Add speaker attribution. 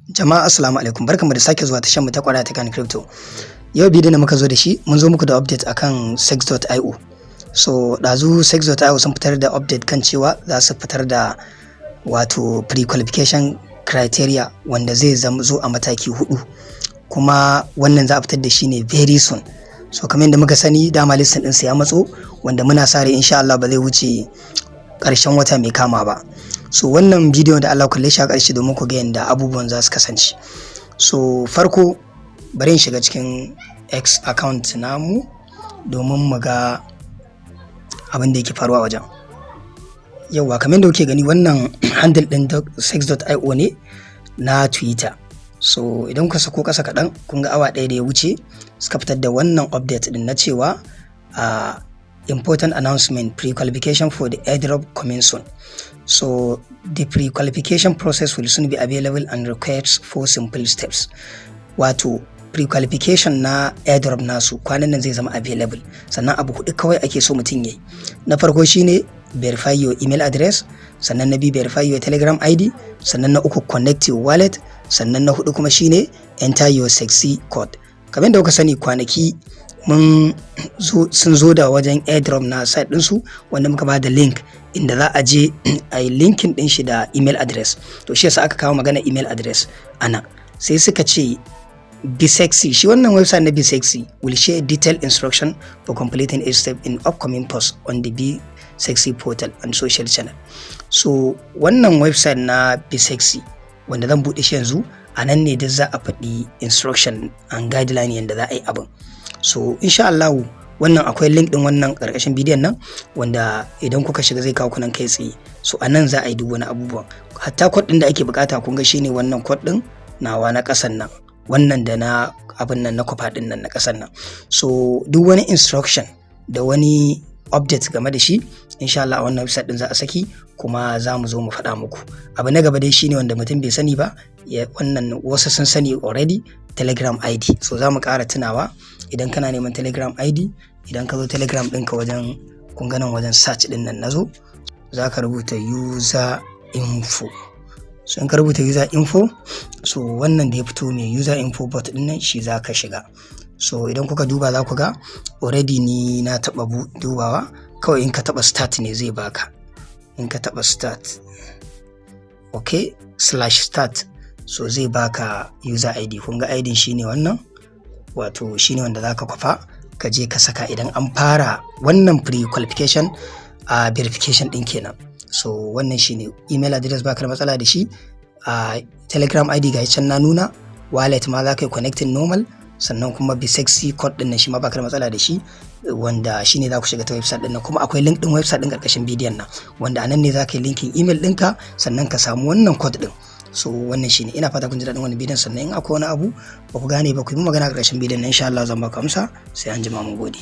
Speaker 1: Jama'a assalamu alaikum, barkanmu da sake zuwa tashar mu ta Kwaraya Tech and Crypto. Yau bidiyon da muka zo da shi mun zo muku da update akan sex.io. So dazu sex.io sun fitar da update kan cewa za su fitar da wato pre-qualification criteria wanda zai zo a mataki 4 kuma wannan za a fitar da shi ne very soon. So kamar yadda muka sani dama listin din sa ya matso wanda muna sa rai insha Allah ba zai wuce ƙarshen wata mai kama ba. So wannan bidiyon da Allah kalle shi a ƙarshe domin ku ga yadda abubuwan za su kasance. So farko bari in shiga cikin X account namu domin mu ga abin da yake faruwa wajen. Yauwa kamar yadda kuke gani wannan handle din sex.io ne na Twitter. So idan kuka sako ƙasa kaɗan kun ga awa ɗaya da ya wuce suka fitar da wannan update din na cewa important announcement, pre-qualification for the airdrop coming soon. So the pre-qualification process will soon be available and requires 4 simple steps. Wato pre-qualification na airdrop nasu kwanan nan zai zama available. Sannan abu 4 kawai ake so mutum yayi. Na farko shine verify your email address, sannan na biyu verify your Telegram ID, sannan na uku connect your wallet, sannan na 4 kuma shine enter your sexy code. Kamar da kuka sani kwanaki sun zo da wajen airdrop na site ɗinsu wanda muka ba da link inda za a je a yi linkin ɗin shi da email address. To shi yasa aka kawo magana email address ana sai suka ce Bisexy, shi wannan website na Bisexy will share detailed instruction for completing each step in upcoming posts on the Bisexy portal and social channel. So wannan website na Bisexy wanda zan buɗe shi yanzu a nan ne da za a faɗi instruction and guideline yadda za a yi abin. So insha Allah wannan akwai link din wannan karkashin bidiyon nan wanda idan kuka shiga zai kawo kunan kai tsaye. So a nan za a yi duk wani abubuwan. Hatta code din da ake bukata kun ga shine wannan code din nawa na kasan nan. Wannan da na abin nan na kwafa din nan na kasan nan. So duk wani instruction da wani update game da shi insha Allah a wannan website din za a saki kuma za mu zo mu faɗa muku. Abu na gaba dai shine wanda mutum bai sani ba wannan wasu sun sani already, Telegram ID. So za mu ƙara tunawa idan kana neman Telegram ID idan ka zo Telegram ɗinka wajen kunganan wajen search ɗin nan nazo za ka rubuta user info. So in ka rubuta user info so wannan da ya fito ne user info bot ɗin nan shi za ka shiga. So idan kuka duba za ku ga already ni na taɓa dubawa kawai in ka taɓa start ne zai baka. In ka taɓa start okay /start so zai baka user ID. Kun ga ID shine wannan wato shine wanda zaka kwafa ka je ka saka idan an fara wannan pre-qualification verification din kenan. So wannan shine email address baka da matsala da shi, Telegram ID ga can na nuna, wallet ma zaka yi connecting normal, sannan kuma Bisexy code din nan shi ma baka da matsala da shi wanda shine za ku shiga ta website din nan kuma akwai link din website din karkashin bidiyon nan wanda anan ne zaka yi linkin email ɗinka sannan ka samu wannan code din. So wannan shine ina fata kun ji daɗin wannan bidiyon sannan in akwai wani abu ba ku gane ba ku yi magana a ƙarshen bidiyon nan insha Allah zan baka amsa sai an jima mun gode.